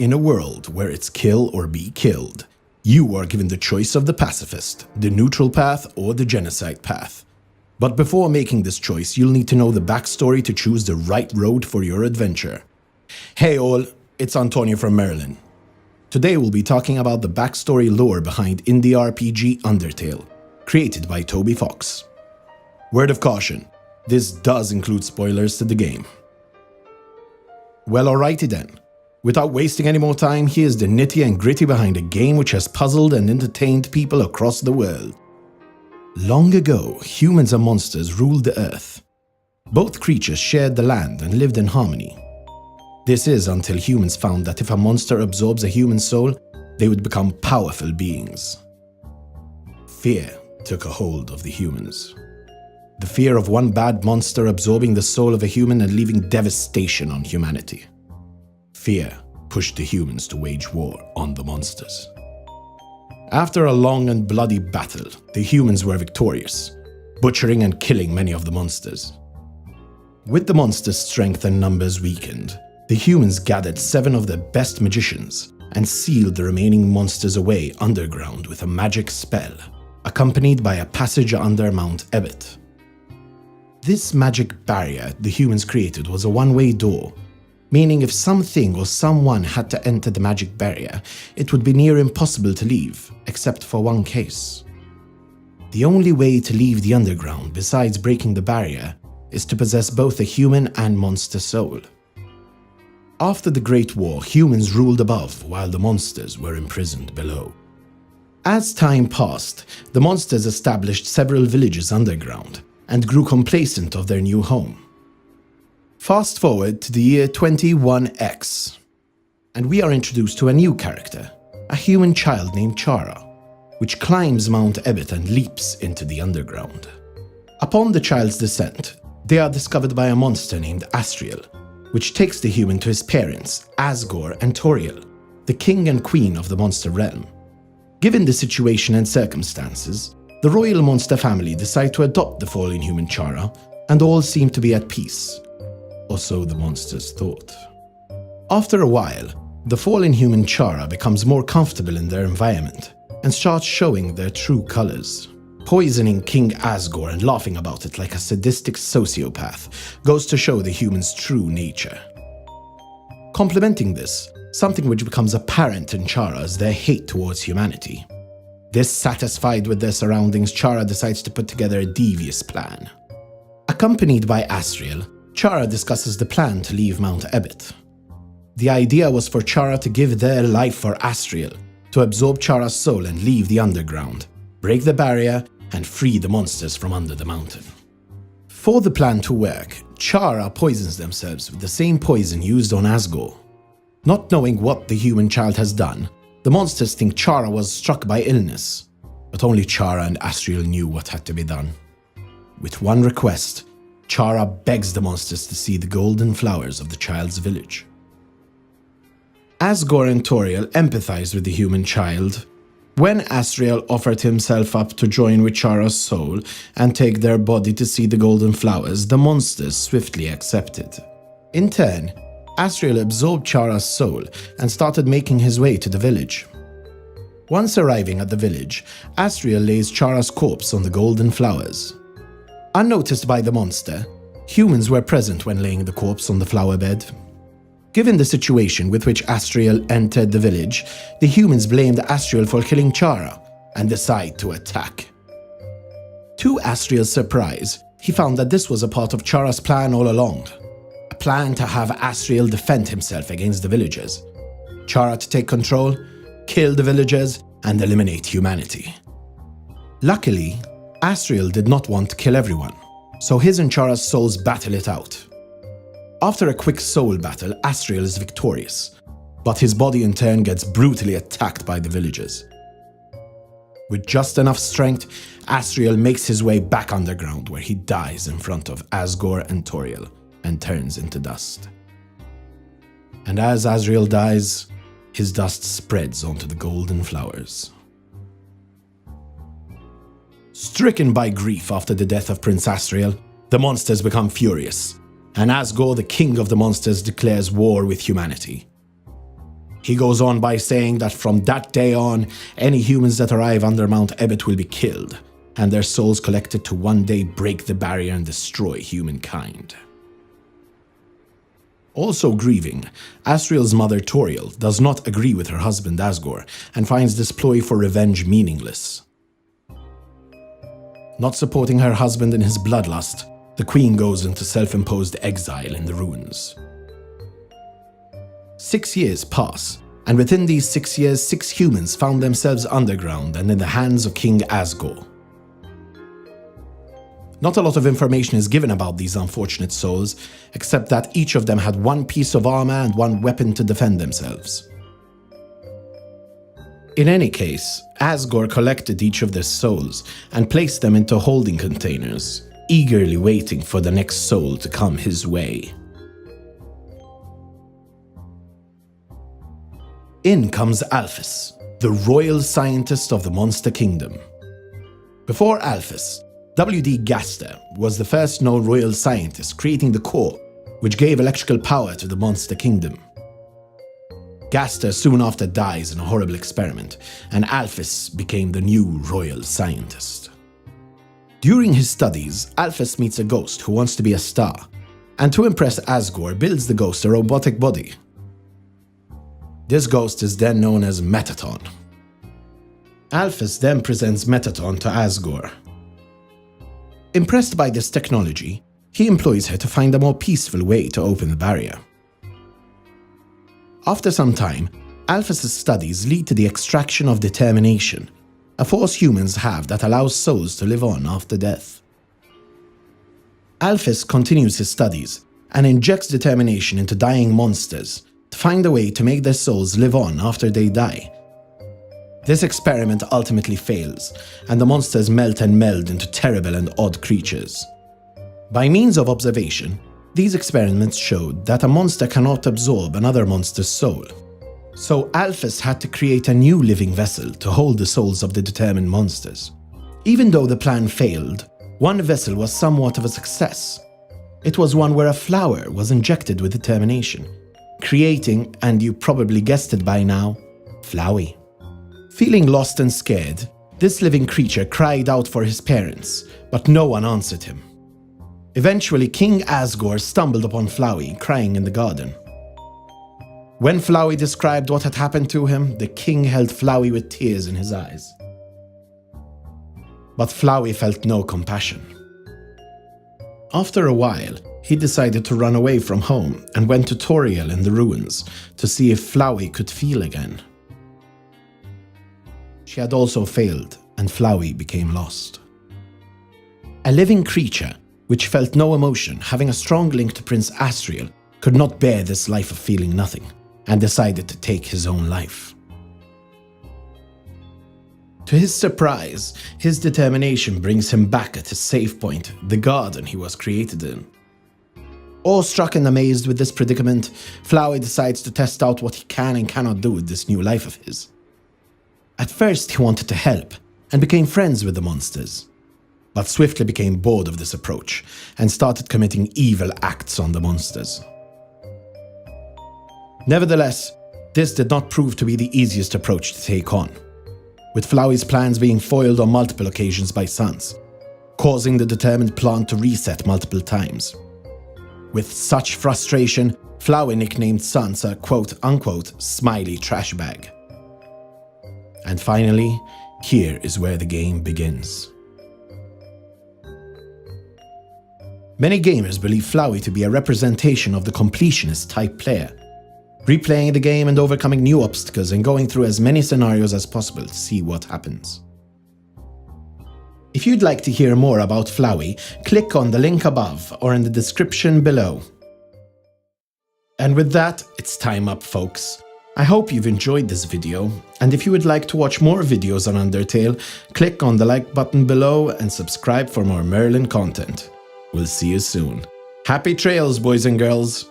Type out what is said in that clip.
In a world where it's kill or be killed, you are given the choice of the pacifist, the neutral path, or the genocide path. But before making this choice, you'll need to know the backstory to choose the right road for your adventure. Hey all, it's Antonio from Maryland. Today we'll be talking about the backstory lore behind indie RPG Undertale, created by Toby Fox. Word of caution, this does include spoilers to the game. Well, alrighty then. Without wasting any more time, here's the nitty and gritty behind a game which has puzzled and entertained people across the world. Long ago, humans and monsters ruled the earth. Both creatures shared the land and lived in harmony. This is until humans found that if a monster absorbs a human soul, they would become powerful beings. Fear took a hold of the humans. The fear of one bad monster absorbing the soul of a human and leaving devastation on humanity. Fear pushed the humans to wage war on the monsters. After a long and bloody battle, the humans were victorious, butchering and killing many of the monsters. With the monsters' strength and numbers weakened, the humans gathered 7 of their best magicians and sealed the remaining monsters away underground with a magic spell, accompanied by a passage under Mount Ebott. This magic barrier the humans created was a one-way door, meaning if something or someone had to enter the magic barrier, it would be near impossible to leave, except for one case. The only way to leave the underground besides breaking the barrier is to possess both a human and monster soul. After the Great War, humans ruled above while the monsters were imprisoned below. As time passed, the monsters established several villages underground and grew complacent of their new home. Fast forward to the year 21X, and we are introduced to a new character, a human child named Chara, which climbs Mount Ebott and leaps into the underground. Upon the child's descent, they are discovered by a monster named Asriel, which takes the human to his parents, Asgore and Toriel, the king and queen of the monster realm. Given the situation and circumstances, the royal monster family decide to adopt the fallen human Chara, and all seem to be at peace. Or so the monsters thought. After a while, the fallen human Chara becomes more comfortable in their environment and starts showing their true colors. Poisoning King Asgore and laughing about it like a sadistic sociopath goes to show the human's true nature. Complementing this, something which becomes apparent in Chara is their hate towards humanity. Dissatisfied with their surroundings, Chara decides to put together a devious plan. Accompanied by Asriel, Chara discusses the plan to leave Mount Ebott. The idea was for Chara to give their life for Asriel, to absorb Chara's soul and leave the underground, break the barrier, and free the monsters from under the mountain. For the plan to work, Chara poisons themselves with the same poison used on Asgore. Not knowing what the human child has done, the monsters think Chara was struck by illness, but only Chara and Asriel knew what had to be done. With one request, Chara begs the monsters to see the golden flowers of the child's village. Asgore and Toriel empathize with the human child. When Asriel offered himself up to join with Chara's soul and take their body to see the golden flowers, the monsters swiftly accepted. In turn, Asriel absorbed Chara's soul and started making his way to the village. Once arriving at the village, Asriel lays Chara's corpse on the golden flowers. Unnoticed by the monster, humans were present when laying the corpse on the flower bed. Given the situation with which Asriel entered the village, the humans blamed Asriel for killing Chara and decide to attack. To Asriel's surprise, he found that this was a part of Chara's plan all along. A plan to have Asriel defend himself against the villagers. Chara to take control, kill the villagers, and eliminate humanity. Luckily, Asriel did not want to kill everyone, so his and Chara's souls battle it out. After a quick soul battle, Asriel is victorious, but his body in turn gets brutally attacked by the villagers. With just enough strength, Asriel makes his way back underground where he dies in front of Asgore and Toriel and turns into dust. And as Asriel dies, his dust spreads onto the golden flowers. Stricken by grief after the death of Prince Asriel, the monsters become furious, and Asgore, the king of the monsters, declares war with humanity. He goes on by saying that from that day on, any humans that arrive under Mount Ebott will be killed, and their souls collected to one day break the barrier and destroy humankind. Also grieving, Asriel's mother Toriel does not agree with her husband Asgore and finds this ploy for revenge meaningless. Not supporting her husband in his bloodlust, the queen goes into self-imposed exile in the ruins. 6 years pass, and within these 6 years, 6 humans found themselves underground and in the hands of King Asgore. Not a lot of information is given about these unfortunate souls, except that each of them had one piece of armor and one weapon to defend themselves. In any case, Asgore collected each of their souls and placed them into holding containers, eagerly waiting for the next soul to come his way. In comes Alphys, the royal scientist of the Monster Kingdom. Before Alphys, W.D. Gaster was the first known royal scientist, creating the core, which gave electrical power to the Monster Kingdom. Gaster soon after dies in a horrible experiment, and Alphys became the new royal scientist. During his studies, Alphys meets a ghost who wants to be a star, and to impress Asgore builds the ghost a robotic body. This ghost is then known as Metaton. Alphys then presents Metaton to Asgore. Impressed by this technology, he employs her to find a more peaceful way to open the barrier. After some time, Alphys' studies lead to the extraction of determination, a force humans have that allows souls to live on after death. Alphys continues his studies and injects determination into dying monsters to find a way to make their souls live on after they die. This experiment ultimately fails, and the monsters melt and meld into terrible and odd creatures. By means of observation, these experiments showed that a monster cannot absorb another monster's soul. So Alphys had to create a new living vessel to hold the souls of the determined monsters. Even though the plan failed, one vessel was somewhat of a success. It was one where a flower was injected with determination, creating, and you probably guessed it by now, Flowey. Feeling lost and scared, this living creature cried out for his parents, but no one answered him. Eventually, King Asgore stumbled upon Flowey crying in the garden. When Flowey described what had happened to him, the king held Flowey with tears in his eyes. But Flowey felt no compassion. After a while, he decided to run away from home and went to Toriel in the ruins to see if Flowey could feel again. She had also failed, and Flowey became lost. A living creature, which felt no emotion, having a strong link to Prince Asriel, could not bear this life of feeling nothing, and decided to take his own life. To his surprise, his determination brings him back at his safe point, the garden he was created in. Awestruck and amazed with this predicament, Flowey decides to test out what he can and cannot do with this new life of his. At first, he wanted to help and became friends with the monsters, but swiftly became bored of this approach and started committing evil acts on the monsters. Nevertheless, this did not prove to be the easiest approach to take on, with Flowey's plans being foiled on multiple occasions by Sans, causing the determined plant to reset multiple times. With such frustration, Flowey nicknamed Sans a quote-unquote smiley trash bag. And finally, here is where the game begins. Many gamers believe Flowey to be a representation of the completionist type player, replaying the game and overcoming new obstacles and going through as many scenarios as possible to see what happens. If you'd like to hear more about Flowey, click on the link above or in the description below. And with that, it's time up, folks. I hope you've enjoyed this video, and if you would like to watch more videos on Undertale, click on the like button below and subscribe for more Merlin content. We'll see you soon. Happy trails, boys and girls!